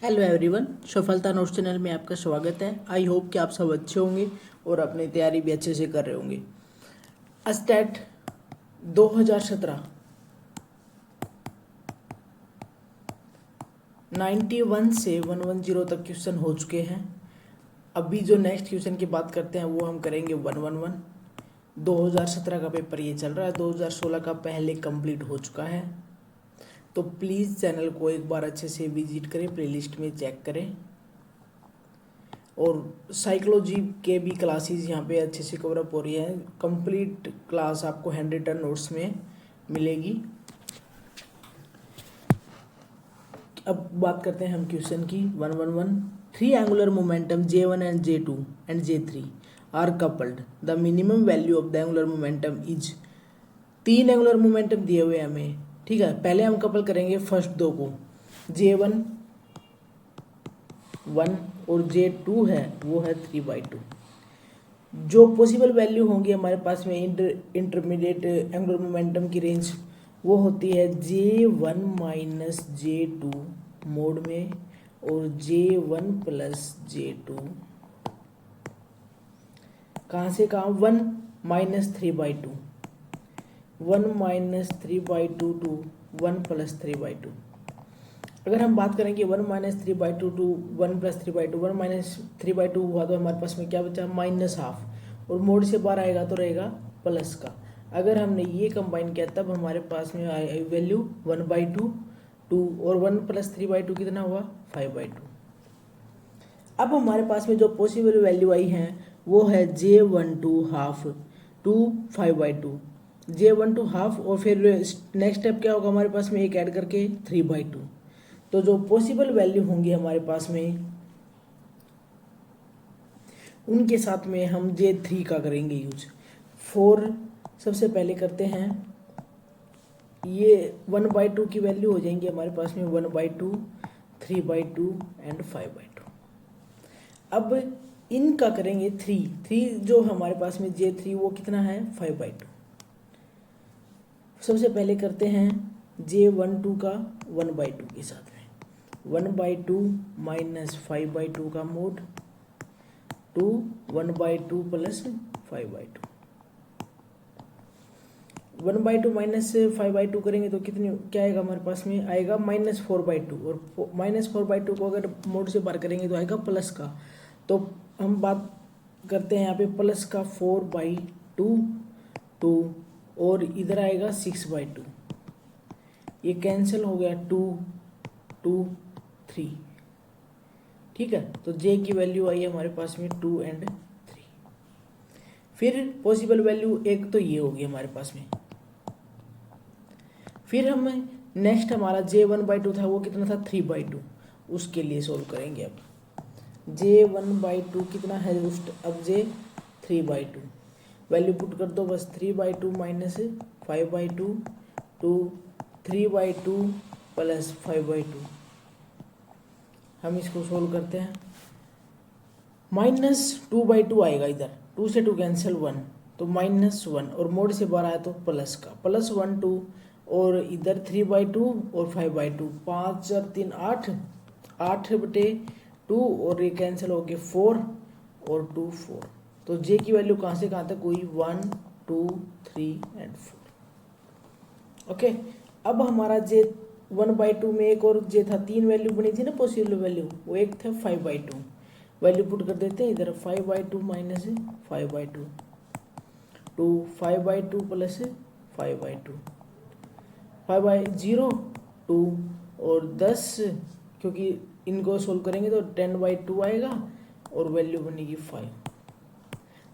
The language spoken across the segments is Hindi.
हेलो एवरीवन, सफलता नोट्स चैनल में आपका स्वागत है। आई होप कि आप सब अच्छे होंगे और अपनी तैयारी भी अच्छे से कर रहे होंगे। अस्टेट 2017 91 से 110 तक क्वेश्चन हो चुके हैं। अभी जो नेक्स्ट क्वेश्चन की बात करते हैं वो हम करेंगे 111। 2017 का पेपर ये चल रहा है, 2016 का पहले कंप्लीट हो चुका है। तो प्लीज़ चैनल को एक बार अच्छे से विजिट करें, प्लेलिस्ट में चेक करें। और साइकोलॉजी के भी क्लासेस यहाँ पे अच्छे से कवरअप हो रही है। कंप्लीट क्लास आपको हैंड रिटन नोट्स में मिलेगी। अब बात करते हैं हम क्वेश्चन की 111। 3 angular momentum J1 and J2 and J3 are coupled. The minimum value of the angular momentum is. 3 angular momentum दिए हुए हमें, ठीक है। पहले हम कपल करेंगे फर्स्ट दो को, J1 1 और J2 है वो है 3/2। जो पॉसिबल वैल्यू होंगी हमारे पास में इंटरमीडिएट एंगुलर मोमेंटम की रेंज वो होती है J1 माइनस J2 मोड में और J1 प्लस J2 कहाँ से कहाँ 1 माइनस 3/2, 1 माइनस 3/2 टू 1 प्लस 3/2। अगर हम बात करेंगे 1 माइनस 3/2 टू 1 प्लस 3/2, 1 माइनस 3/2 हुआ तो हमारे पास में क्या बचा माइनस हाफ, और मोड से बाहर आएगा तो रहेगा प्लस का। अगर हमने ये कंबाइन किया तब हमारे पास में आई वैल्यू 1/2 2 और 1 प्लस 3/2 कितना हुआ 5/2। अब हमारे पास में जो पॉसिबल वैल्यू आई है वो है J12 half to 5/2, J12 half, और फिर नेक्स्ट स्टेप क्या होगा हमारे पास में एक ऐड करके 3/2। तो जो पॉसिबल वैल्यू होंगी हमारे पास में उनके साथ में हम J3 का करेंगे यूज। 4 सबसे पहले करते हैं, ये 1/2 की वैल्यू हो जाएंगी हमारे पास में 1/2 3/2 एंड 5/2। अब इनका करेंगे 3 जो हमारे पास में J3 वो कितना है 5/2। सबसे पहले करते हैं J12 का 1/2 के साथ में 1/2 माइनस 5/2 का मोड टू 1/2 प्लस 5/2। 1/2 माइनस 5/2 करेंगे तो कितनी क्या आएगा हमारे पास में आएगा -4/2, और -4/2 को अगर मोड से बाहर करेंगे तो आएगा प्लस का। तो हम बात करते हैं यहाँ पे प्लस का 4/2 2 और इधर आएगा 6/2। ये कैंसिल हो गया 2 2 3, ठीक है। तो J की वैल्यू आई हमारे पास में 2 एंड 3। फिर पॉसिबल वैल्यू एक तो ये होगी हमारे पास में। फिर हम नेक्स्ट हमारा J1/2 था वो कितना था 3/2, उसके लिए सोल्व करेंगे। अब J1/2 कितना है उस, अब J 3/2 वैल्यू पुट कर दो बस, 3/2 माइनस 5/2 टू 3/2 प्लस 5/2। हम इसको सोल्व करते हैं, -2/2 आएगा, इधर 2 से 2 कैंसिल 1 तो -1, और मोड से बाहर आया तो प्लस का +1 2, और इधर 3/2 और 5/2, 5 और 3 8, 8/2, और ये कैंसिल हो गए 4 और 2 4। तो J की वैल्यू कहाँ से कहाँ तक हुई 1 2 3 एंड 4। ओके। अब हमारा J1/2 में एक और J था, 3 वैल्यू बनी थी ना पॉसिबल वैल्यू, वो एक था 5/2। वैल्यू पुट कर देते हैं इधर 5/2 माइनस 5/2 टू 5/2 प्लस 5/2, 5/0 2 और 10, क्योंकि इनको सोल्व करेंगे तो 10/2 आएगा और वैल्यू बनेगी 5।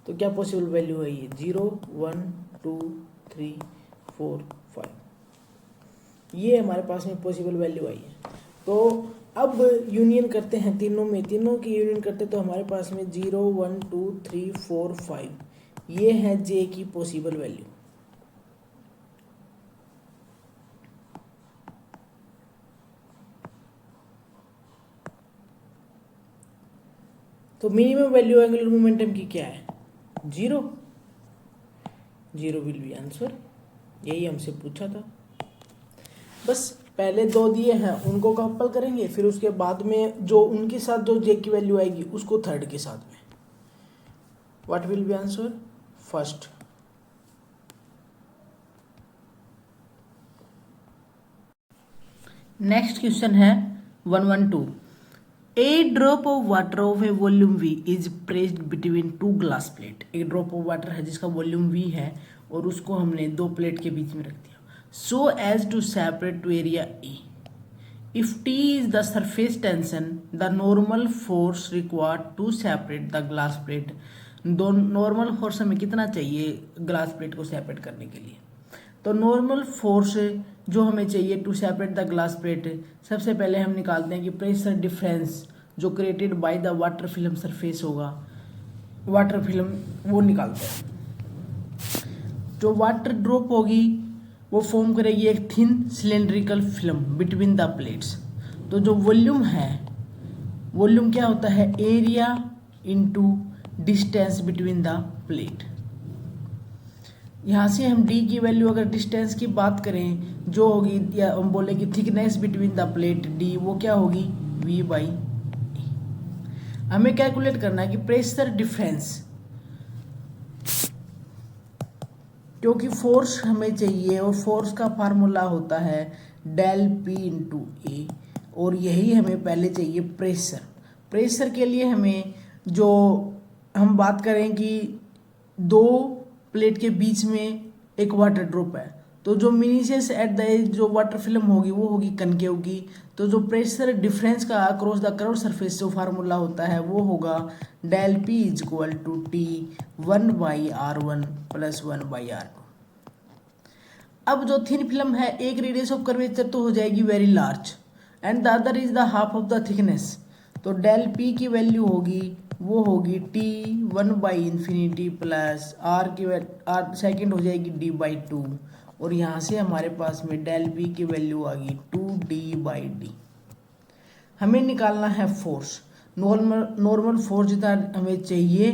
तो क्या पॉसिबल वैल्यू है ये 0 1 2 3 4 5, ये हमारे पास में पॉसिबल वैल्यू आई है। तो अब यूनियन करते हैं तीनों में, तीनों की यूनियन करते तो हमारे पास में 0 1 2 3 4 5, ये है J की पॉसिबल वैल्यू। तो मिनिमम वैल्यू एंगुलर मोमेंटम की क्या है 0 विल बी आंसर, यही हमसे पूछा था। बस पहले दो दिए हैं उनको कपल करेंगे, फिर उसके बाद में जो उनके साथ जो जे की वैल्यू आएगी उसको थर्ड के साथ में। What will be answer first. Next question है 112। A drop of water of a volume V is placed between two glass plate. एक ड्रॉप ऑफ वाटर है जिसका वॉल्यूम वी है और उसको हमने दो प्लेट के बीच में रख दिया, so as to separate two area A. If T is the surface tension the normal force required to separate the glass plate. दो नॉर्मल फोर्स हमें कितना चाहिए ग्लास प्लेट को सेपरेट करने के लिए? तो नॉर्मल फोर्स जो हमें चाहिए to separate the glass plate, सबसे पहले हम निकालते हैं कि प्रेशर डिफरेंस जो created by the water film surface होगा, वाटर फिल्म वो निकालते हैं। जो वाटर ड्रॉप होगी वो फॉर्म करेगी एक thin cylindrical film between the plates. तो जो वॉल्यूम है, वॉल्यूम क्या होता है? Area into distance between the plate. यहाँ से हम d की वैल्यू अगर डिस्टेंस की बात करें जो होगी, या हम बोले कि thickness between the plate d, वो क्या होगी? v बाई ए। हमें कैलकुलेट करना है कि प्रेशर डिफरेंस, क्योंकि फोर्स हमें चाहिए और फोर्स का फार्मूला होता है डेल p इंटू ए, और यही हमें पहले चाहिए प्रेशर। प्रेशर के लिए हमें जो हम बात करें कि दो प्लेट के बीच में एक वाटर ड्रॉप है, तो जो मिनीशियस एट द एज जो वाटर फिल्म होगी वो होगी कनकेव की। तो जो प्रेशर डिफरेंस का अक्रॉस द कर्व सरफेस जो फार्मूला होता है वो होगा del P is equal to T 1/r1 plus 1/r2। अब जो थिन फिल्म है, एक रेडियस ऑफ कर्वेचर तो हो जाएगी very large and the other is the half of the thickness. तो डेल पी की वैल्यू होगी वो होगी टी 1/∞ प्लस आर की आर सेकेंड हो जाएगी d/2, और यहाँ से हमारे पास में डेल बी की वैल्यू आ गई 2d/d। हमें निकालना है फोर्स, नॉर्मल फोर्स जितना हमें चाहिए,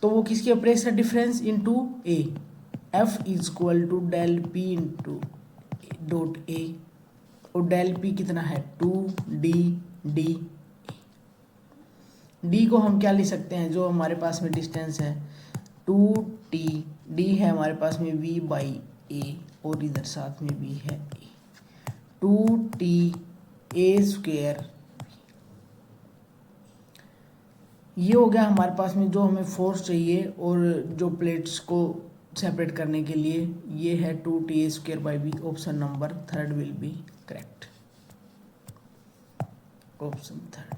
तो वो किसके? Pressure difference into A, F is equal to del P into dot A, और डेल पी कितना है? 2d/d। डी को हम क्या लिख सकते हैं? जो हमारे पास में डिस्टेंस है 2t, डी है हमारे पास में v/a, और इधर साथ में भी है a, 2ta²। ये हो गया हमारे पास में जो हमें फोर्स चाहिए, और जो प्लेट्स को सेपरेट करने के लिए ये है 2ta²/v। Option number third will be correct, option third.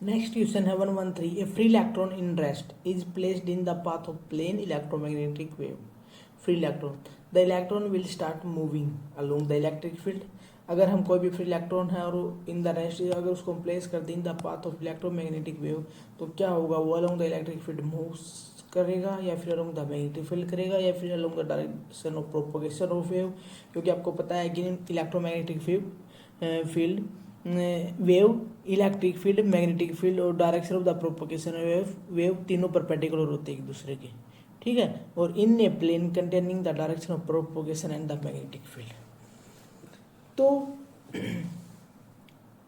Next question है 113। A free electron in rest is placed in the path of plane electromagnetic wave. Free electron, the electron will start moving along the electric field. अगर हम कोई भी फ्री इलेक्ट्रॉन है और इन द रेस्ट अगर उसको प्लेस कर दें इन the path of electromagnetic wave, तो क्या होगा? वो along the electric field move करेगा, या फिर अलोंग द मैग्नेटिक फील्ड करेगा, या फिर along the direction of propagation of wave. क्योंकि आपको पता है कि electromagnetic field wave, electric field, magnetic field और direction of the propagation wave तीनों परपेंडिकुलर होते हैं एक दूसरे के, ठीक है। और in a plane containing the direction of propagation and the magnetic field. तो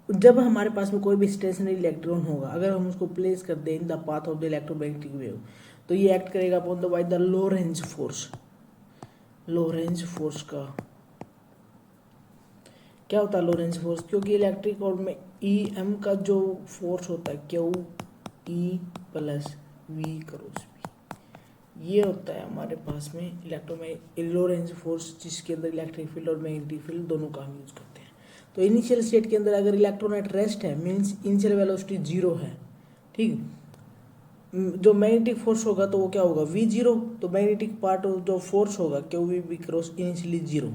जब हमारे पास में कोई भी स्टेशनरी इलेक्ट्रॉन होगा, अगर हम उसको प्लेस कर दें इन the path of the electromagnetic wave, तो ये एक्ट करेगा upon the by the Lorentz force. Lorentz force का क्या होता है? लोरेंज फोर्स, क्योंकि इलेक्ट्रिक और में ई एम का जो फोर्स होता है Q E plus V cross V, ये होता है हमारे पास में लोरेंज फोर्स, जिसके अंदर इलेक्ट्रिक फील्ड और मैग्नेटिक फील्ड दोनों का हम यूज करते हैं। तो इनिशियल स्टेट के अंदर अगर इलेक्ट्रॉन एट रेस्ट है मीन्स इनिशियल वेलोसिटी 0 है, ठीक। जो मैग्नेटिक फोर्स होगा तो वो क्या होगा? v0। तो मैग्नेटिक पार्ट जो फोर्स होगा क्यू वी क्रॉस इनिशियली 0।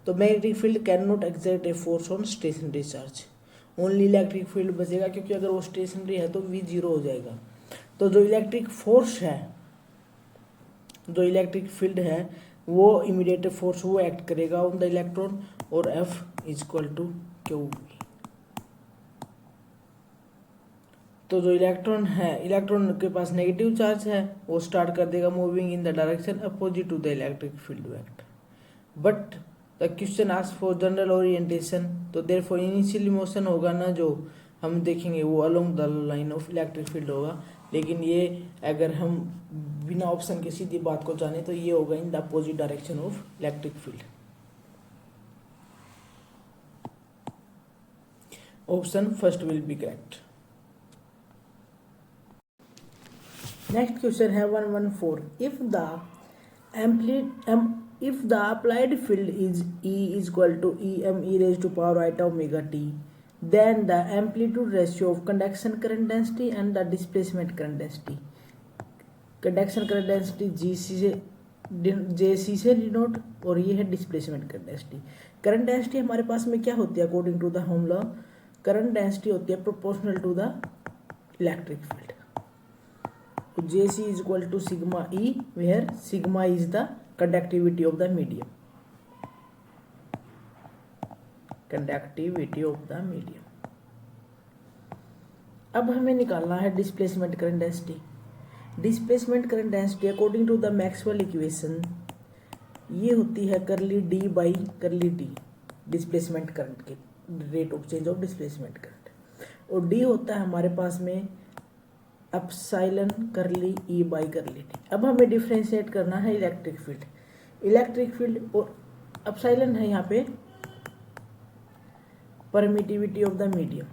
तो magnetic field can not exert a force on stationary charge, only electric field बचेगा, क्योंकि अगर वो स्टेशनरी है तो v0 हो जाएगा। तो जो इलेक्ट्रिक फोर्स है, जो इलेक्ट्रिक फील्ड है, वो इमीडिएट फोर्स वो एक्ट करेगा ऑन द इलेक्ट्रॉन, और F is equal to Q V. तो जो इलेक्ट्रॉन है, इलेक्ट्रॉन के पास नेगेटिव चार्ज है, वो स्टार्ट कर देगा moving in the direction opposite to the electric field vector. But the question ask for general orientation, तो देयरफॉर इनिशियल मोशन होगा ना जो हम देखेंगे वो along the line of electric field होगा। लेकिन ये अगर हम बिना ऑप्शन के सीधी बात को जाने तो ये होगा in the opposite direction of electric field. Option first will be correct. Next question है 114। If the applied field is E is equal to Em e raised to power iota omega t, then the amplitude ratio of conduction current density and the displacement current density, conduction current density JC से डिनोट और ये है displacement current density. Current density हमारे पास में क्या होती है according to the Ohm law? Current density होती है proportional to the electric field. JC is equal to sigma E, where sigma is the conductivity of the medium. Conductivity of the medium. अब हमें निकालना है displacement current density. Displacement current density according to the Maxwell equation ये होती है curly D by curly D, displacement current के rate of change of displacement current, और D होता है हमारे पास में एप्सिलॉन करली E बाई करली टी। अब हमें डिफ्रेंशिएट करना है इलेक्ट्रिक फील्ड। इलेक्ट्रिक फील्ड और एप्सिलॉन है यहाँ पे परमिटिविटी ऑफ द मीडियम।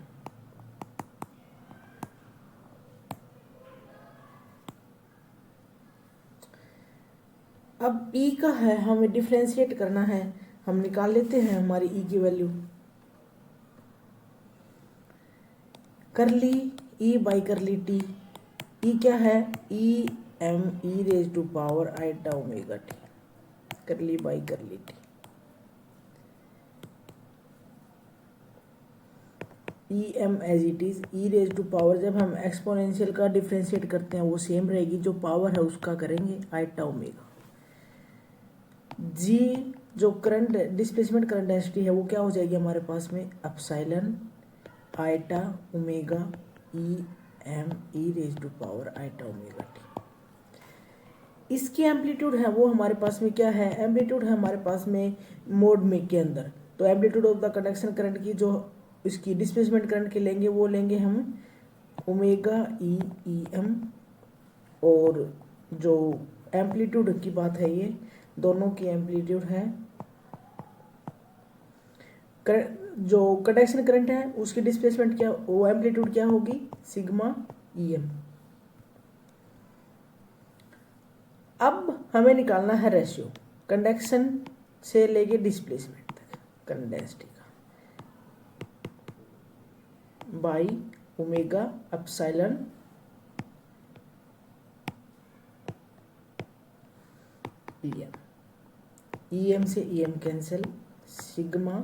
अब E का है, हमें डिफ्रेंशिएट करना है, हम निकाल लेते हैं हमारी E की value. Curly E by curly T, E क्या है? Em e raise to power iota omega T, curly by curly T. Em as it is e raise to power, जब हम एक्सपोनेंशियल का डिफ्रेंशिएट करते हैं वो सेम रहेगी, जो पावर है उसका करेंगे आइटा ओमेगा। G जो करंट डिस्प्लेसमेंट करंट डेंसिटी है वो क्या हो जाएगी हमारे पास में? Epsilon iota omega Em e raise to power iota omega T. इसकी एम्पलीट्यूड है वो हमारे पास में क्या है? एम्पलीट्यूड है हमारे पास में मोड में के अंदर, तो amplitude of the conduction current की जो इसकी डिस्प्लेसमेंट करंट के लेंगे वो लेंगे हम ओमेगा ई एम, और जो एम्पलीट्यूड की बात है ये दोनों की एम्पलीट्यूड है, जो कंडक्शन करंट है उसकी डिस्प्लेसमेंट क्या, वो एम्पलीट्यूड क्या होगी? Sigma E M. अब हमें निकालना है रेशियो कंडक्शन से लेके डिस्प्लेसमेंट तक करंट डेंसिटी का by omega epsilon E M. E M से E M cancel, sigma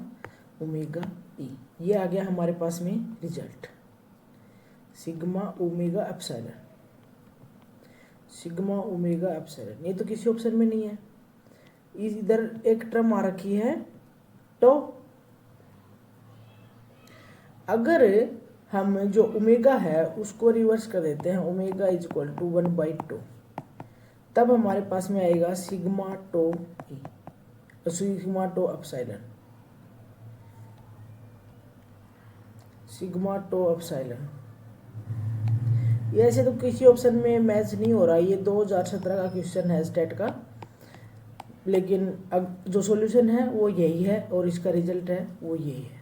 omega E, ये आ गया हमारे पास में result, sigma omega epsilon, sigma omega epsilon. ये तो किसी ऑप्शन में नहीं है। इधर एक टर्म आ रखी है तो अगर हम जो ओमेगा है उसको रिवर्स कर देते हैं, ओमेगा इज इक्वल टू 1/2, तब हमारे पास में आएगा sigma to E, sigma to epsilon, sigma to epsilon. ये ऐसे तो किसी ऑप्शन में मैच नहीं हो रहा, ये 2017 का क्वेश्चन है स्टेट का, लेकिन अब जो सॉल्यूशन है वो यही है और इसका रिजल्ट है वो यही है।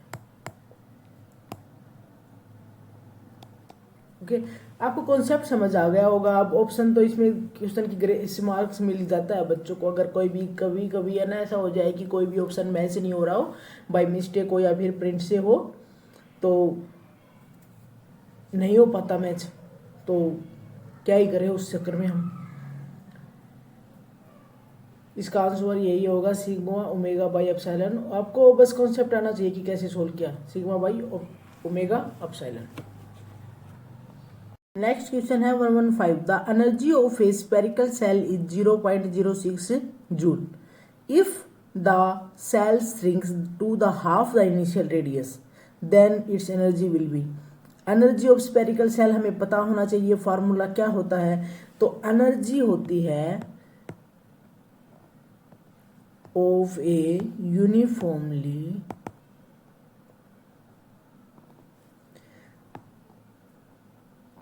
ओके, आपको कॉन्सेप्ट समझ आ गया होगा। अब ऑप्शन तो इसमें क्वेश्चन की ग्रेस मार्क्स मिल जाता है बच्चों को, अगर कोई भी कभी है ना ऐसा हो जाए कि कोई भी ऑप्शन मैच नहीं हो रहा हो, बाय मिस्टेक हो या फिर प्रिंट से हो, तो नहीं हो पाता मैच, तो क्या ही करें उस चक्कर में हम। इसका आंसर यही होगा सिग्मा ओमेगा बाई एप्सिलॉन। आपको बस कॉन्सेप्ट आना चाहिए कि कैसे सोल्व किया, sigma by omega epsilon. Next question है 115। The energy of a spherical shell is 0.06 joule if the shell shrinks to the half the initial radius, then its energy will be. Energy of spherical shell हमें पता होना चाहिए, फार्मूला क्या होता है, तो एनर्जी होती है of a uniformly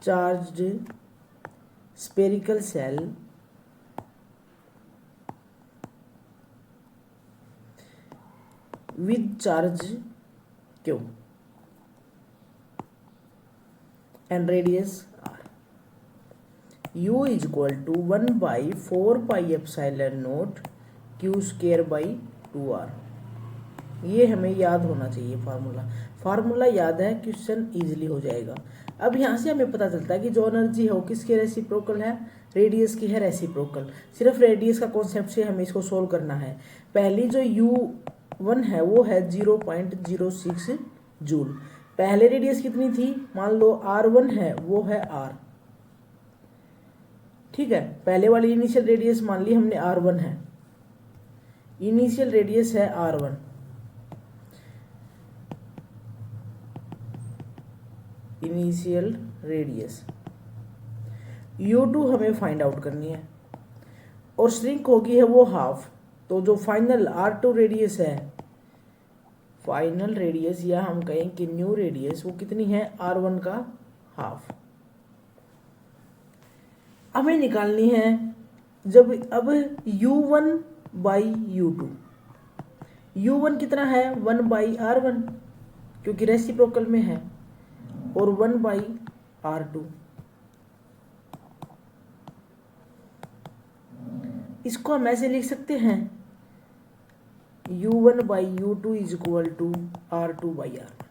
charged spherical shell with charge Q and radius R. U is equal to 1 by 4 pi epsilon naught Q square by 2R. ये हमें याद होना चाहिए फार्मूला याद है, क्वेश्चन इजीली हो जाएगा। अब यहाँ से हमें पता चलता है कि जो एनर्जी है वो किसके रेसिप्रोकल है, रेडियस की है रेसिप्रोकल। सिर्फ रेडियस का कॉन्सेप्ट से हमें इसको सोल्व करना है। पहली जो U1 है वो है 0.06 जूल। पहले रेडियस कितनी थी, मान लो R1 है, वो है R, ठीक है। पहले वाली इनिशियल रेडियस मान ली हमने R1 है, इनिशियल रेडियस है R1, इनिशियल रेडियस। U2 हमें फाइंड आउट करनी है और श्रिंक होगी है वो हाफ। तो जो फाइनल R2 रेडियस है, फाइनल रेडियस या हम कहें कि न्यू रेडियस, वो कितनी है, R1 का हाफ। हमें निकालनी है जब अब U1 बाई U2। U1 कितना है, 1 बाई R1 क्योंकि रेसिप्रोकल में है, और 1 बाई R2। इसको हम ऐसे लिख सकते हैं U1 by U2 is equal to R2 by R1।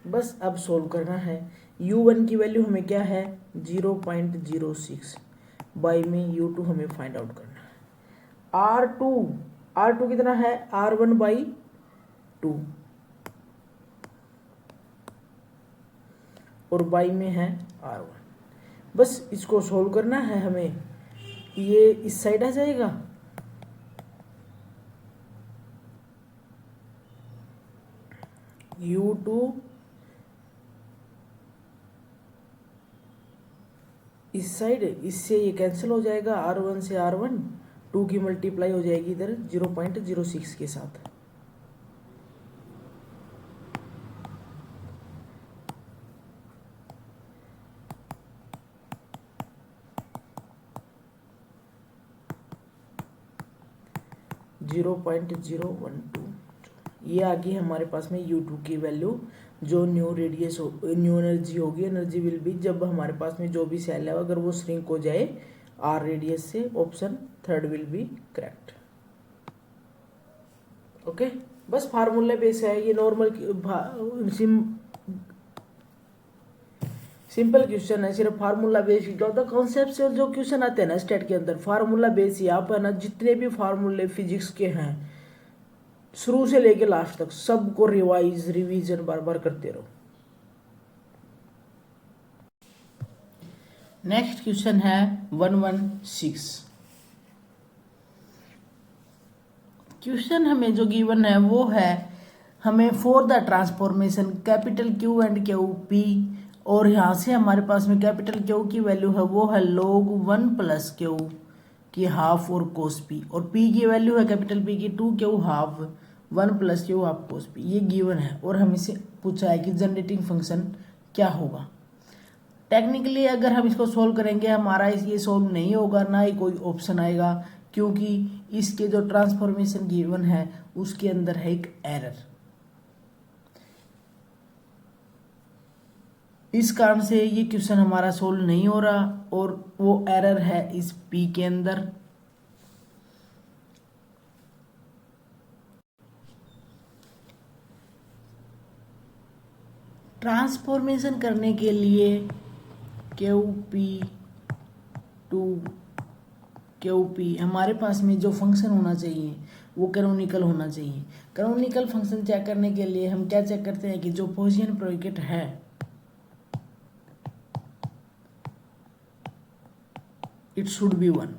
बस अब सोल्व करना है। U1 की वैल्यू हमें क्या है, 0.06 बाई में U2 हमें फाइंड आउट करना है। R2 कितना है, R1 बाई 2 और बाई में है R1। बस इसको सोल्व करना है हमें। ये इस साइड आ जाएगा, U2 इस साइड, इससे ये कैंसिल हो जाएगा, R1 से R1, 2 की मल्टीप्लाई हो जाएगी इधर 0.06 के साथ। ये आ गई हमारे पास में U2 की वैल्यू। जो न्यू रेडियस हो, न्यू एनर्जी होगी, एनर्जी विल बी, जब हमारे पास में जो भी सेल है अगर वो श्रिंक हो जाए R रेडियस से, option third will be correct. Okay, बस फार्मूला बेस है ये, नॉर्मल सिंपल क्वेश्चन है, सिर्फ फार्मूला बेस। ज़्यादा कॉन्सेप्ट से जो क्वेश्चन आते हैं ना स्टेट के अंदर, फार्मूला बेस। यहाँ पर ना जितने भी फार्मूले फिजिक्स के हैं शुरू से लेके लास्ट तक सबको रिवीजन बार बार करते रहो। नेक्स्ट क्वेश्चन है 116। क्वेश्चन हमें जो गिवन है वो है, हमें for the transformation capital Q and Q P, और यहाँ से हमारे पास में कैपिटल Q की वैल्यू है वो है log 1 प्लस Q की हाफ और cos P, और P की वैल्यू है कैपिटल P की 2Q half 1 plus Q half cos P। ये गिवन है और हमें से पूछा है कि जनरेटिंग फंक्शन क्या होगा। टेक्निकली अगर हम इसको सोल्व करेंगे हमारा ये सोल्व नहीं होगा, ना ही कोई ऑप्शन आएगा, क्योंकि इसके जो ट्रांसफॉर्मेशन गिवन है उसके अंदर है एक एरर। इस कारण से ये क्वेश्चन हमारा सोल्व नहीं हो रहा, और वो एरर है इस P के अंदर। ट्रांसफॉर्मेशन करने के लिए QP हमारे पास में जो फंक्शन होना चाहिए वो कैनोनिकल होना चाहिए। कैनोनिकल फंक्शन चेक करने के लिए हम क्या चेक करते हैं कि जो पोजीशन प्रेडिकेट है it should be 1।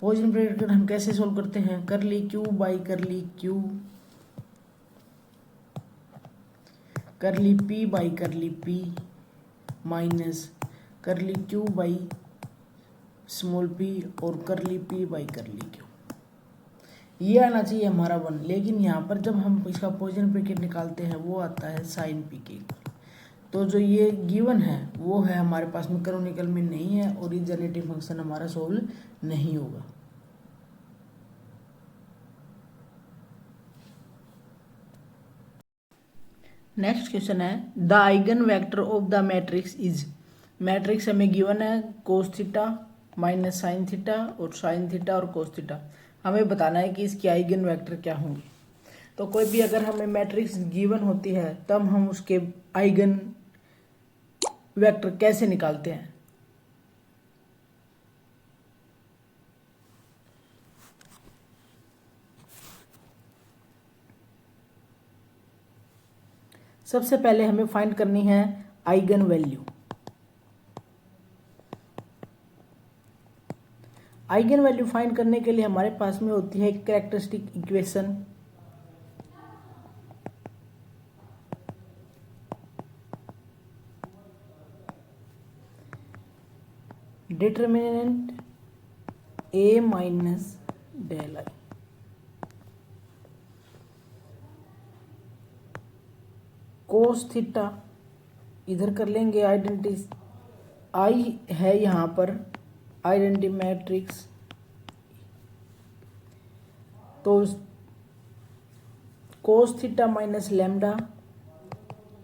Position predicate हम कैसे सोल्व करते हैं, करली Q बाई करली Q करली पी बाई करली पी माइनस करली क्यू बाई स्मॉल पी और करली पी बाई करली क्यू। ये आना चाहिए हमारा 1, लेकिन यहाँ पर जब हम इसका पोजीशन ब्रैकेट निकालते हैं वो आता है साइन पी के। तो जो ये गिवन है वो है हमारे पास में कैनोनिकल में नहीं है और ये जनरेटिव फंक्शन हमारा सोल्व नहीं होगा। नेक्स्ट क्वेश्चन है the eigen vector of the matrix is. Matrix हमें गिवन है कोस थीटा माइनस साइन थीटा और साइन थीटा और कोस थीटा। हमें बताना है कि इसकी आइगन वेक्टर क्या होंगी। तो कोई भी अगर हमें मैट्रिक्स गिवन होती है तब हम उसके आइगन वेक्टर कैसे निकालते हैं। सबसे पहले हमें फाइंड करनी है eigenvalue. Eigenvalue find करने के लिए हमारे पास में होती है characteristic equation. Determinant A minus del I. Cos theta इधर कर लेंगे आइडेंटिटी, आई है यहाँ पर आइडेंटिटी मैट्रिक्स, तो कोस theta minus lambda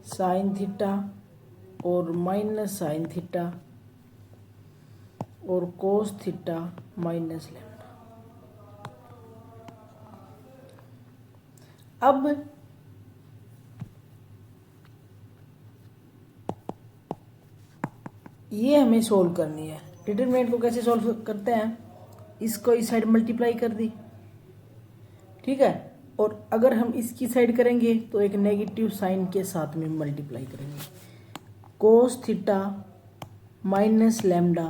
sign theta और माइनस साइन थीटा और कोस थीटा माइनस लैम्डा। अब ये हमें सोल्व करनी है। डिटरमिनेंट को कैसे सोल्व करते हैं, इसको इस साइड मल्टीप्लाई कर दी, ठीक है, और अगर हम इसकी साइड करेंगे तो एक नेगेटिव साइन के साथ में मल्टीप्लाई करेंगे। कोस थीटा माइनस लैम्डा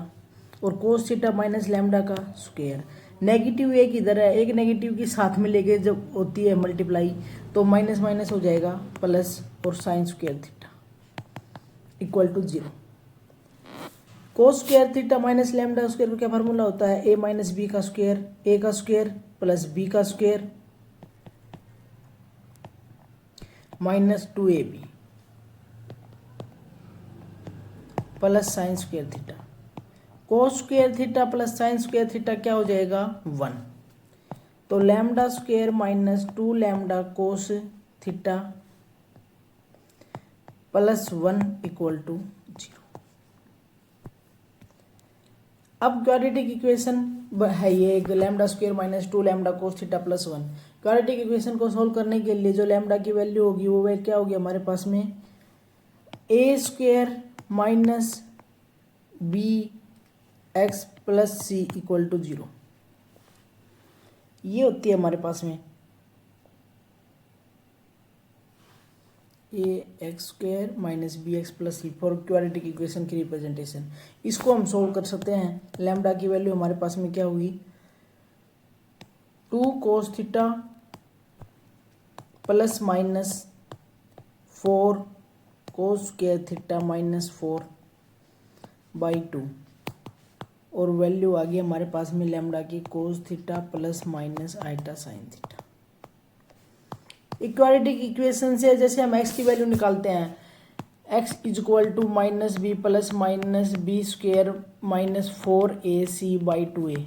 और कोस थीटा माइनस लैम्डा का स्क्वायर। नेगेटिव एक इधर है, एक नेगेटिव के साथ में लेके जब होती है मल्टीप्लाई तो माइनस माइनस हो जाएगा प्लस और sine square theta equal to 0। Cos square theta minus lambda square का क्या फार्मूला होता है, ए माइनस बी का स्क्वायर, ए का स्क्वायर प्लस बी का square minus 2ab plus sine square theta. Cos square theta plus sine square theta क्या हो जाएगा 1। तो lambda square minus 2 lambda cos theta plus 1 equal to 0। अब क्वाड्रेटिक इक्वेशन है ये lambda square minus 2 lambda cos theta plus 1। Quadratic equation को सोल्व करने के लिए जो लैम्डा की वैल्यू होगी वो क्या होगी हमारे पास में, A square minus B X plus C equal to 0। ये होती है हमारे पास में A X square minus B X plus C for quadratic equation की रिप्रेजेंटेशन। इसको हम सोल्व कर सकते हैं। लैम्डा की वैल्यू हमारे पास में क्या होगी 2 कोस theta plus minus 4 cos square theta minus 4 by 2 और वैल्यू आ गई हमारे पास में लैम्डा की cos theta plus minus iota sine theta. Quadratic equation से जैसे हम x की वैल्यू निकालते हैं, x is equal to minus B plus minus B square minus 4ac by 2a।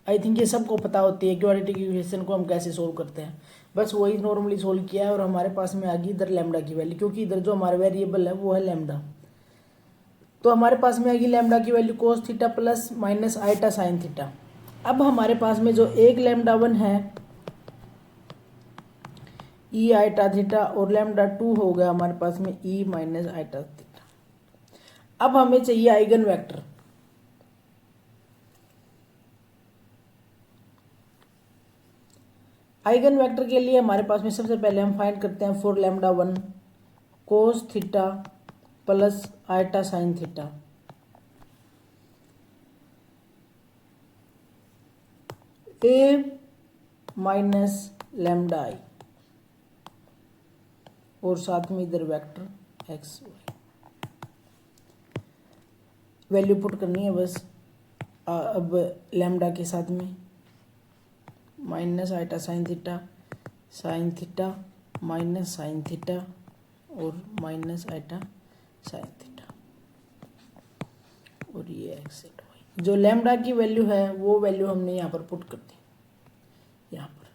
I think ये सबको पता होती है क्वाड्रेटिक इक्वेशन को हम कैसे सोल्व करते हैं। बस वही नॉर्मली सोल्व किया है और हमारे पास में आ गई इधर लैम्डा की वैल्यू, क्योंकि इधर जो हमारा वेरिएबल है वो है लैम्डा। तो हमारे पास में आ गई लैम्डा की value cos theta plus minus iota sine theta. अब हमारे पास में जो एक लैम्डा 1 है ई आइटा थीटा और लैम्डा 2 हो गया हमारे पास में ई माइनस आइटा थीटा। अब हमें चाहिए आइगन वेक्टर। आइगन वेक्टर के लिए हमारे पास में सबसे पहले हम फाइंड करते हैं for lambda 1 cos theta plus eta sine theta A minus lambda I और साथ में इधर vector X Y. Value put करनी है बस। अब लैम्डा के साथ में minus iota sine theta minus sine theta और माइनस आइटा साइन थीटा, और ये एक्स एट वाई। जो लैम्डा की वैल्यू है वो वैल्यू हमने यहाँ पर पुट कर दी, यहाँ पर।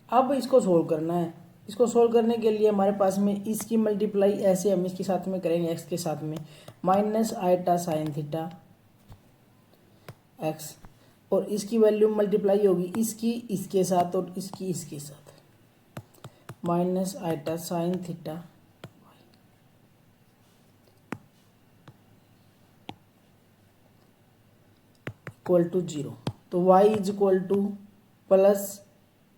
अब इसको सोल्व करना है। इसको सोल्व करने के लिए हमारे पास में इसकी मल्टीप्लाई ऐसे हम इसके साथ में करेंगे, एक्स के साथ में minus iota sine theta X, और इसकी वैल्यू मल्टीप्लाई होगी इसकी इसके साथ और इसकी इसके साथ, minus iota sine theta Y equal to 0। तो y is equal to plus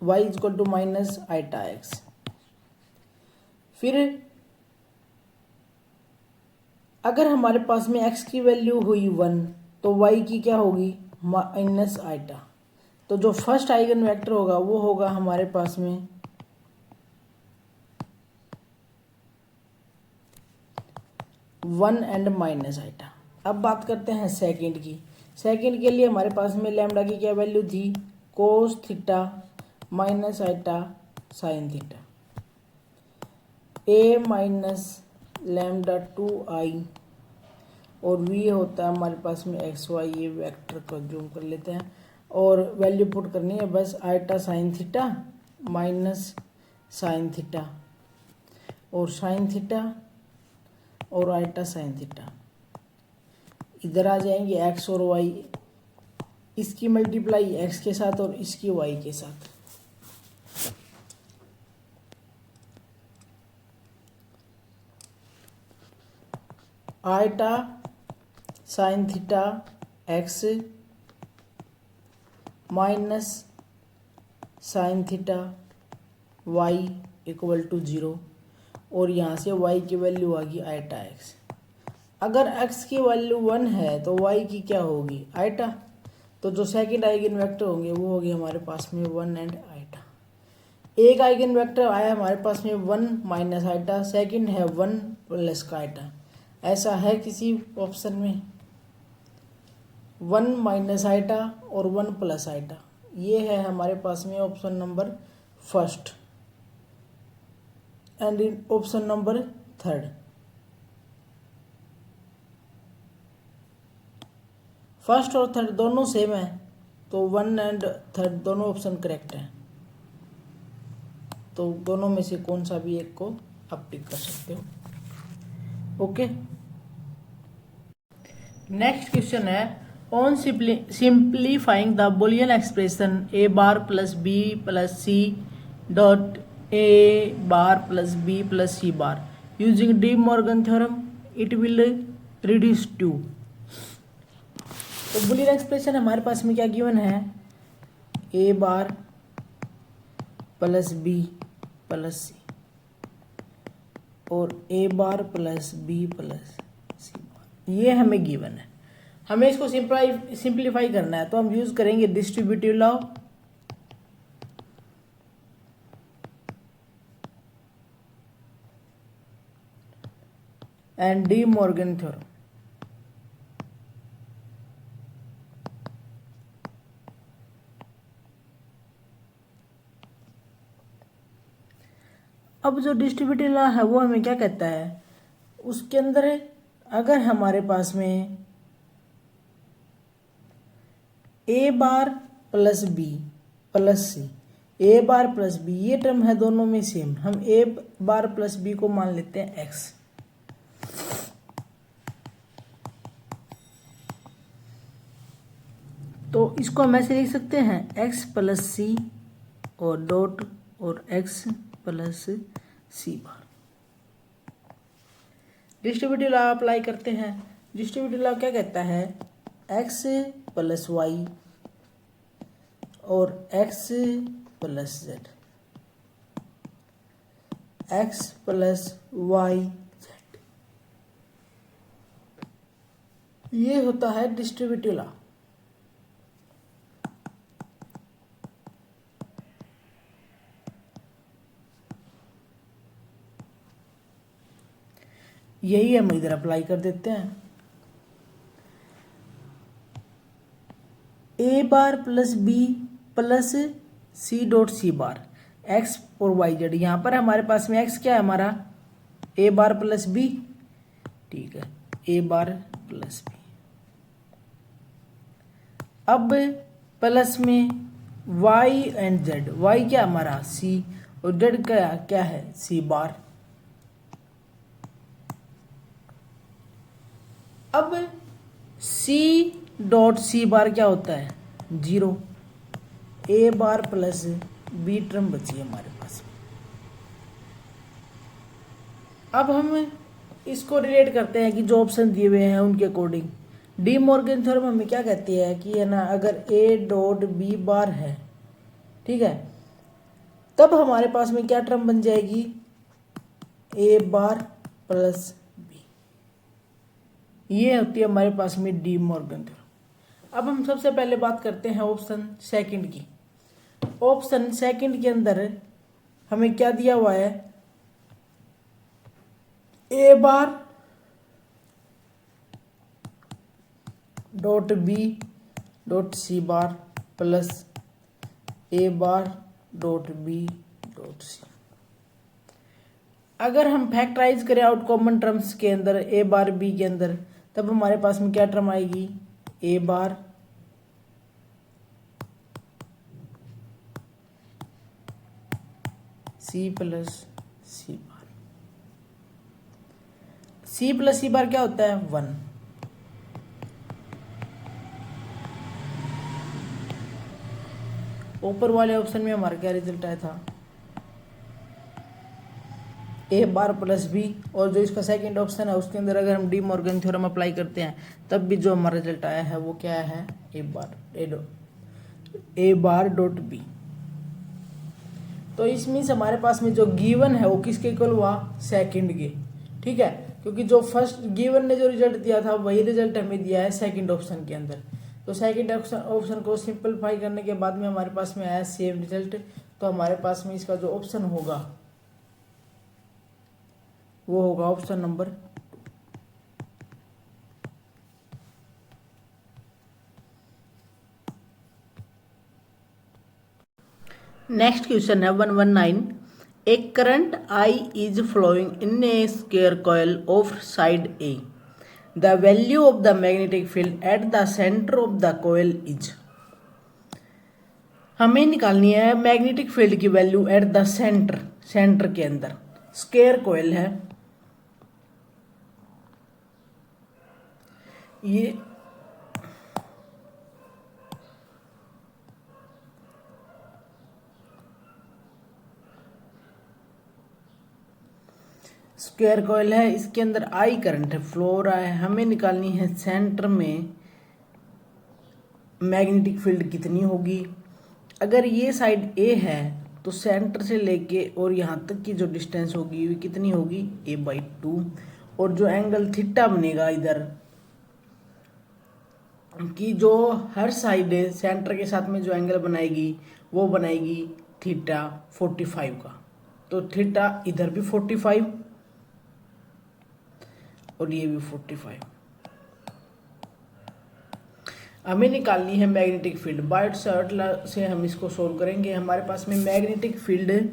y is equal to minus iota X. फिर अगर हमारे पास में x की वैल्यू हुई 1 तो y की क्या होगी माइनस आइटा। तो जो फर्स्ट आइगन वेक्टर होगा वो होगा हमारे पास में 1 एंड माइनस आइटा। अब बात करते हैं सेकंड की। सेकंड के लिए हमारे पास में लैम्डा की क्या वैल्यू थी, cos theta minus iota sine theta, A minus lambda 2i, और v होता है हमारे पास में एक्स वाई। ये वेक्टर को जूम कर लेते हैं और वैल्यू पुट करनी है बस। Eta sine theta minus sine theta और साइन थीटा और आइटा साइन थीटा, इधर आ जाएंगे एक्स और वाई। इसकी मल्टीप्लाई एक्स के साथ और इसकी वाई के साथ। Iota sine theta X minus sine theta Y equal to 0, और यहाँ से y की वैल्यू आ गई आइटा एक्स। अगर x की वैल्यू 1 है तो y की क्या होगी आइटा। तो जो सेकंड आइगन वेक्टर होंगे वो होगी हमारे पास में 1 एंड आइटा। एक आइगन वेक्टर आया हमारे पास में 1 माइनस आइटा, सेकंड है 1 प्लस का आइटा। ऐसा है किसी ऑप्शन में 1 माइनस आइटा और 1 प्लस आइटा। ये है हमारे पास में option number first and in option number third. First और थर्ड दोनों सेम है, तो 1 एंड थर्ड दोनों ऑप्शन करेक्ट है। तो दोनों में से कौन सा भी एक को आप टिक कर सकते हो। ओके, नेक्स्ट क्वेश्चन है on simplifying the Boolean expression a bar plus b plus c dot a bar plus b plus c bar using De Morgan theorem it will reduce to. तो बुलियन एक्सप्रेशन हमारे पास में क्या गिवन है, a bar plus b plus c और a bar plus b plus c bar, ये हमें गिवन है। हमें इसको सिंप्लीफाई करना है, तो हम यूज करेंगे distributive law and D Morgan theorem. अब जो डिस्ट्रीब्यूटिव लॉ है वो हमें क्या कहता है, उसके अंदर अगर हमारे पास में ए बार प्लस बी प्लस सी, ए बार प्लस बी ये टर्म है दोनों में सेम, हम ए बार प्लस बी को मान लेते हैं एक्स। तो इसको हम ऐसे लिख सकते हैं एक्स प्लस सी और डॉट और X plus C bar. Distributive law apply करते हैं। डिस्ट्रीब्यूटिव लॉ क्या कहता है, एक्स प्लस वाई और X plus Z, X plus Y Z, ये होता है डिस्ट्रीब्यूटिव लॉ। यही हम इधर अप्लाई कर देते हैं। A bar plus B plus C dot C bar, X और वाई जेड। यहाँ पर हमारे पास में एक्स क्या है हमारा, ए बार प्लस बी, ठीक है, ए बार प्लस बी। अब प्लस में वाई एंड जेड, वाई क्या हमारा सी और जेड क्या क्या है सी बार। अब सी डॉट सी बार क्या होता है 0, ए बार प्लस बी टर्म बची है हमारे पास। अब हम इसको रिलेट करते हैं कि जो ऑप्शन दिए हुए हैं उनके अकॉर्डिंग। डी मॉर्गन थ्योरम हमें क्या कहती है कि है ना, अगर ए डॉट बी बार है, ठीक है, तब हमारे पास में क्या टर्म बन जाएगी, ए बार प्लस बी। ये होती है हमारे पास में डी मॉर्गन थ्योरम। अब हम सबसे पहले बात करते हैं ऑप्शन सेकंड की। ऑप्शन सेकंड के अंदर हमें क्या दिया हुआ है, A bar dot B dot C bar plus A bar dot B dot C. अगर हम फैक्टराइज करें आउट कॉमन टर्म्स के अंदर ए बार बी के अंदर, तब हमारे पास में क्या टर्म आएगी, ए बार सी प्लस सी बार। सी प्लस सी बार क्या होता है 1। ऊपर वाले ऑप्शन में हमारा क्या रिजल्ट आया था, ए बार प्लस बी, और जो इसका सेकंड ऑप्शन है उसके अंदर अगर हम डी मॉर्गन थ्योरम अप्लाई करते हैं तब भी जो हमारा रिजल्ट आया है वो क्या है, ए बार डॉट बी। तो इस मीन्स हमारे पास में जो गिवन है वो किसके इक्वल हुआ, सेकंड के, ठीक है, क्योंकि जो फर्स्ट गिवन ने जो रिजल्ट दिया था वही रिजल्ट हमें दिया है सेकंड ऑप्शन के अंदर। तो सेकंड ऑप्शन को सिंपलीफाई करने के बाद में हमारे पास में आया सेम रिजल्ट। तो हमारे पास में इसका जो ऑप्शन होगा वो होगा ऑप्शन नंबर 2। नेक्स्ट क्वेश्चन है 119। A current I is flowing in a square coil of side A. The value of the magnetic field at the centre of the coil is. हमें निकालनी है मैग्नेटिक फील्ड की value at the centre, centre के अंदर स्क्वायर कॉइल है ये। स्क्वायर कॉइल है, इसके अंदर आई करंट है, फ्लो हो रहा है। हमें निकालनी है सेंटर में मैग्नेटिक फील्ड कितनी होगी। अगर ये साइड ए है तो सेंटर से लेके और यहाँ तक की जो डिस्टेंस होगी वो कितनी होगी, a/2। और जो एंगल थीटा बनेगा इधर कि जो हर साइड सेंटर के साथ में जो एंगल बनाएगी वो बनाएगी थीटा 45 का। तो थीटा इधर भी 45 और ये भी 45। हमें निकालनी है मैग्नेटिक फील्ड। बाय शर्ट से हम इसको सोल्व करेंगे। हमारे पास में magnetic field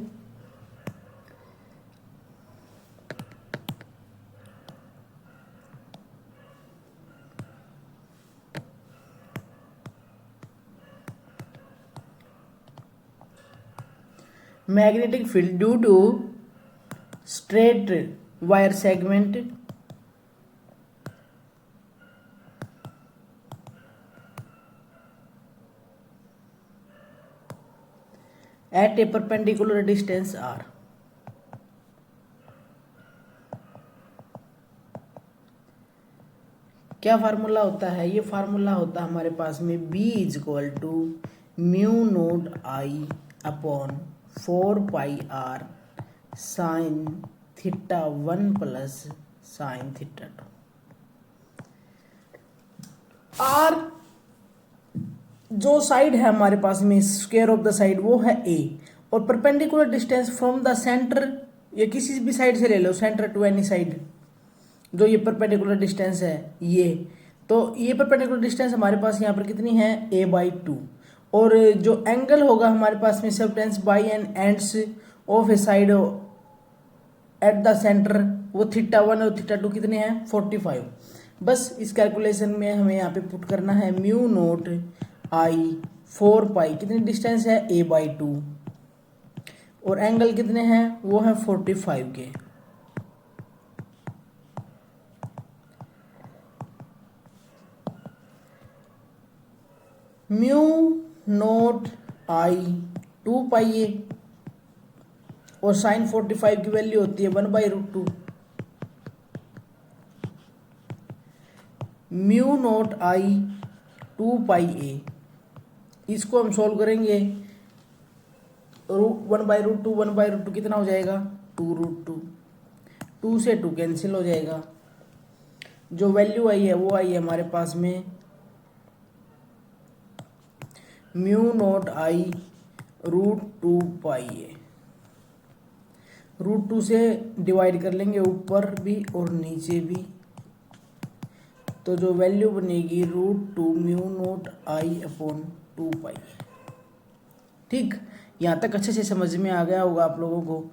magnetic field due to straight wire segment at a perpendicular distance r। क्या फार्मूला होता है, ये फार्मूला होता है हमारे पास में B = μ0I upon 4πr sin θ1 plus sin θ2। r जो साइड है हमारे पास में स्क्वायर ऑफ द साइड वो है a, और perpendicular distance from the centre, ये किसी भी साइड से ले लो, सेंटर टू एनी साइड, जो ये परपेंडिकुलर डिस्टेंस है ये, तो ये परपेंडिकुलर डिस्टेंस हमारे पास यहाँ पर कितनी है a/2, और जो एंगल होगा हमारे पास में subtends by and ends of a side at the centre वो θ1 और θ2 कितने हैं 45। बस इस कैलकुलेशन में हमें यहाँ पे पुट करना है म्यू नोट आई 4 पाई, कितनी डिस्टेंस है a/2, और एंगल कितने हैं वो है 45 के। म्यू नोट आई 2 पाई ए, और साइन 45 की वैल्यू होती है 1/√2। म्यू नोट आई 2 पाई ए, इसको हम सॉल्व करेंगे 1/√2 कितना हो जाएगा 2√2, 2 से 2 कैंसिल हो जाएगा, जो वैल्यू आई है वो आई है हमारे पास में म्यू नोट आई √2 पाई ए। √2 से डिवाइड कर लेंगे ऊपर भी और नीचे भी, तो जो वैल्यू बनेगी √2 म्यू नोट आई अपॉन 2 पाई। ठीक, यहाँ तक अच्छे से समझ में आ गया होगा आप लोगों को।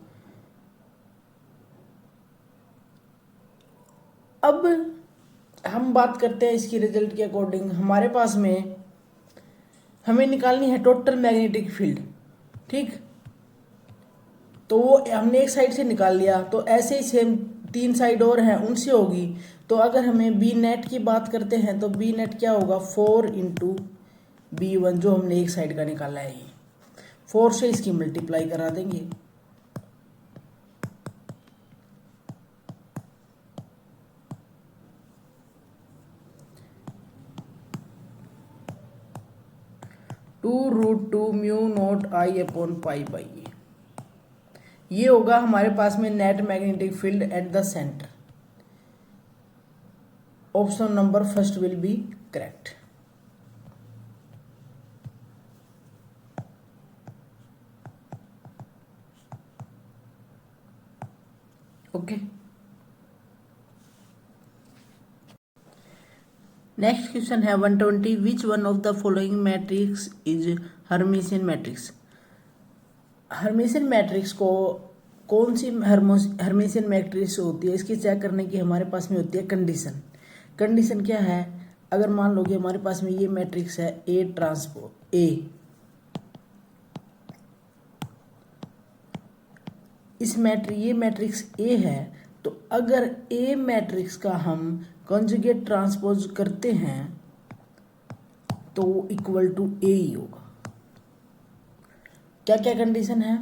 अब हम बात करते हैं इसकी रिजल्ट के अकॉर्डिंग। हमारे पास में हमें निकालनी है टोटल मैग्नेटिक फील्ड। ठीक, तो वो हमने एक साइड से निकाल लिया, तो ऐसे ही सेम 3 साइड और हैं उनसे होगी। तो अगर हमें बी नेट की बात करते हैं तो बी नेट क्या होगा 4 × B1, जो हमने एक साइड का निकाला है ये 4 से इसकी मल्टीप्लाई करा देंगे। (2√2 mu naught I upon pi by A), ये होगा हमारे पास में net magnetic field at the centre. Option number first will be correct. Okay, next question है 120। Which one of the following matrix is Hermitian matrix. Hermitian matrix को कौन सी हर्मिशियन मैट्रिक्स होती है, इसकी चेक करने की हमारे पास में होती है कंडीशन। कंडीशन क्या है, अगर मान लो कि हमारे पास में ये मैट्रिक्स है ए ट्रांसपोज ए, ये मैट्रिक्स ए है, तो अगर ए मैट्रिक्स का हम कॉन्जुगेट ट्रांसपोज करते हैं तो वो इक्वल टू ए ही होगा। क्या क्या कंडीशन है,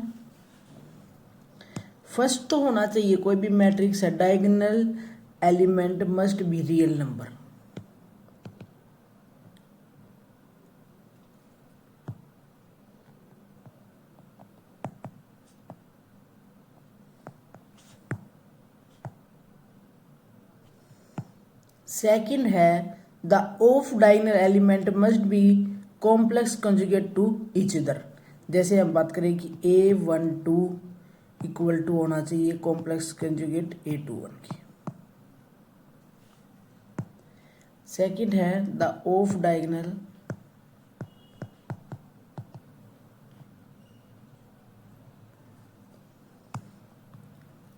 फर्स्ट तो होना चाहिए कोई भी मैट्रिक्स है diagonal element must be real number. Second है the off diagonal element must be complex conjugate to each other. जैसे हम बात करें कि A12 इक्वल टू होना चाहिए कॉम्प्लेक्स कंजुगेट A21 की। सेकंड है the off diagonal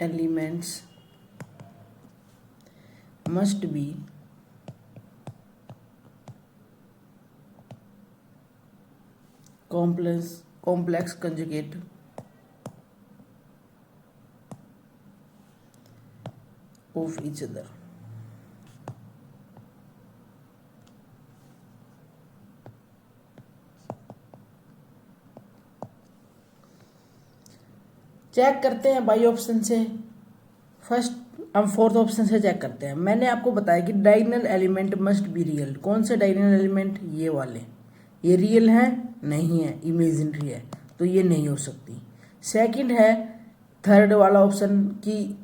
elements must be complex conjugate of each other। Check करते हैं बाई ऑप्शन से। फर्स्ट हम फोर्थ ऑप्शन से चेक करते हैं। मैंने आपको बताया कि diagonal element must be real. कौन से डायगोनल एलिमेंट, ये वाले, ये रियल है नहीं है, इमेजिनरी है, तो ये नहीं हो सकती। सेकंड है थर्ड वाला ऑप्शन कि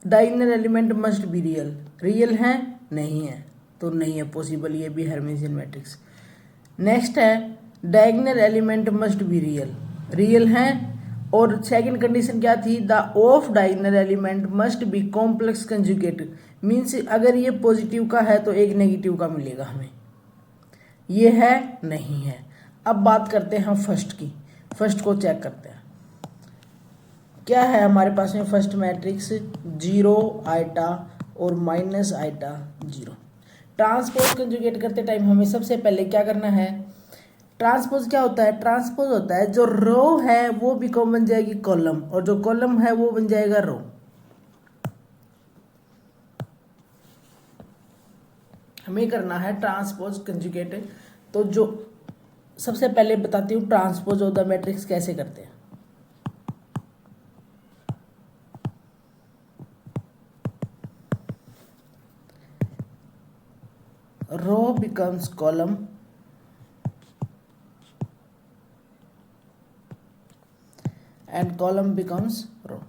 diagonal element must be real, real है नहीं है, तो नहीं है पॉसिबल, ये भी हर्मिशियन मैट्रिक्स। नेक्स्ट है diagonal element must be real, real है और सेकंड कंडीशन क्या थी, the off diagonal element must be complex conjugate, means अगर ये पॉजिटिव का है तो एक नेगेटिव का मिलेगा हमें, ये है नहीं है। अब बात करते हैं फर्स्ट की, फर्स्ट को चेक करते हैं क्या है हमारे पास में। फर्स्ट मैट्रिक्स 0 आइटा और माइनस आइटा 0। ट्रांसपोज कंजुगेट करते टाइम हमें सबसे पहले क्या करना है, ट्रांसपोज क्या होता है, ट्रांसपोज होता है जो रो है वो बिकम बन जाएगी कॉलम, और जो कॉलम है वो बन जाएगा रो। हमें करना है ट्रांसपोज कंजुगेट। तो जो सबसे पहले बताती हूँ ट्रांसपोज ऑफ द मैट्रिक्स कैसे करते हैं। Row becomes column and column becomes row।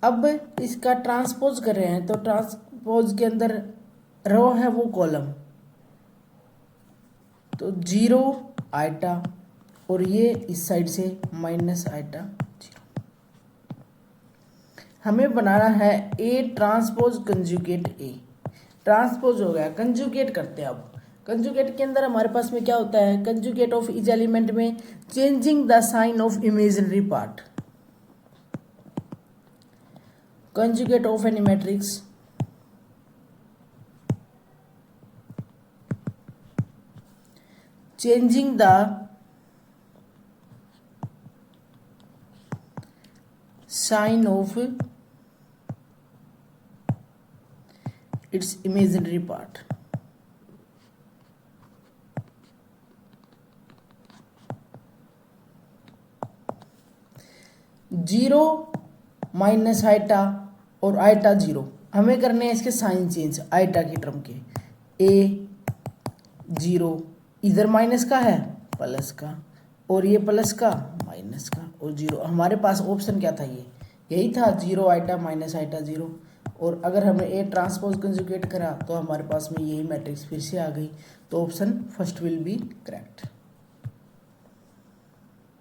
अब इसका ट्रांसपोज कर रहे हैं तो ट्रांसपोज के अंदर रो है वो कॉलम, तो 0 आइटा और ये इस साइड से माइनस आइटा 0। हमें बनाना है A transpose conjugate A. Transpose हो गया, कंजुगेट करते हैं। अब कंजुगेट के अंदर हमारे पास में क्या होता है, कंजुगेट ऑफ ईच एलिमेंट में changing the sign of imaginary part. Conjugate of any matrix changing the sign of its imaginary part। Zero minus iota और आइटा 0, हमें करने हैं इसके साइन चेंज आइटा की टर्म के। ए 0 इधर माइनस का है प्लस का, और ये प्लस का माइनस का, और 0। हमारे पास ऑप्शन क्या था, ये यही था 0 आइटा माइनस आइटा 0। और अगर हमने ए ट्रांसपोज कंजुगेट करा तो हमारे पास में यही मैट्रिक्स फिर से आ गई, तो option first will be correct.